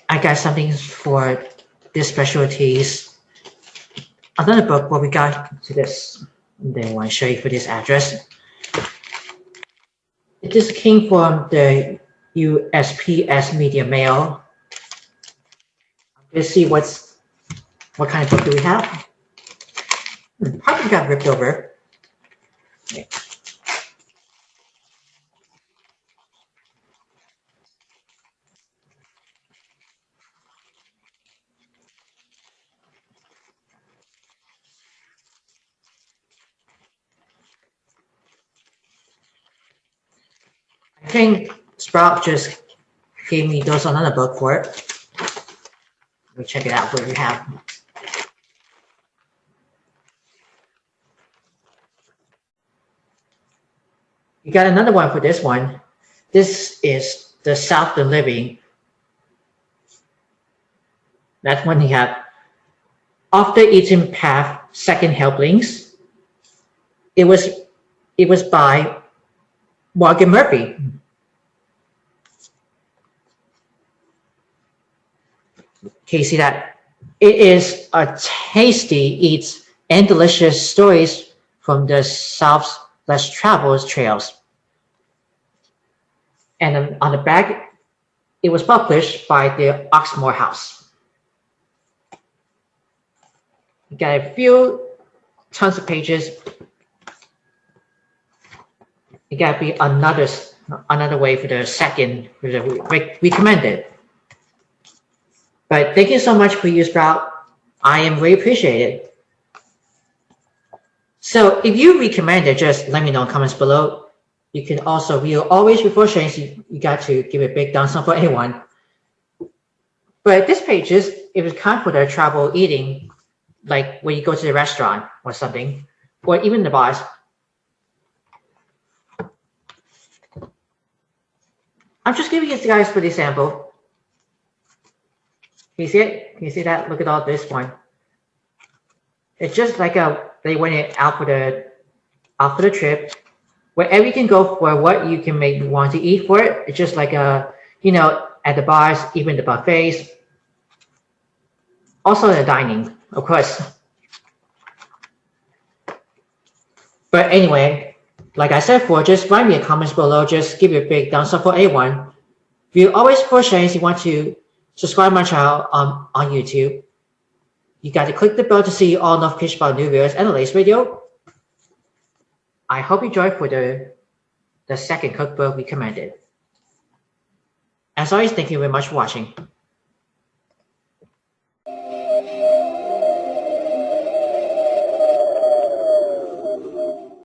I got something for this specialties. Another book where we got to this. And then I want to show you for this address. This came from the USPS Media Mail. Let's see what kind of book do we have. Probably got ripped over. Okay. I think Sprout just gave me those another book for it. Let me check it out what we have. You got another one for this one. This is the South the Living. That's one he had. Off the Eaten Path, Second Helplings. It was by Morgan Murphy. Can you see that? It is a tasty eats and delicious stories from the South's less traveled trails. And on the back, it was published by the Oxmoor House. You got a few tons of pages. It got to be another way for the second for the recommended. But thank you so much for your Sprout. I am really appreciated. So if you recommend it, just let me know in comments below. You can also, we'll always before sharing, you got to give a big thumbs up for anyone. But this page it was kind of for the travel eating, like when you go to the restaurant or something, or even the bars. I'm just giving you guys for the sample. Can you see it? Can you see that? Look at all this one. It's just like they went out for the trip, wherever you can go for what you can make want to eat for it. It's just like at the bars, even the buffets, also the dining, of course. But anyway, like I said before, just write me in comments below. Just give you a big thumbs up for A1. If you always for sharing, you want to subscribe my channel on YouTube. You got to click the bell to see all notifications about new videos and the latest video. I hope you enjoyed for the second cookbook recommended. As always, thank you very much for watching.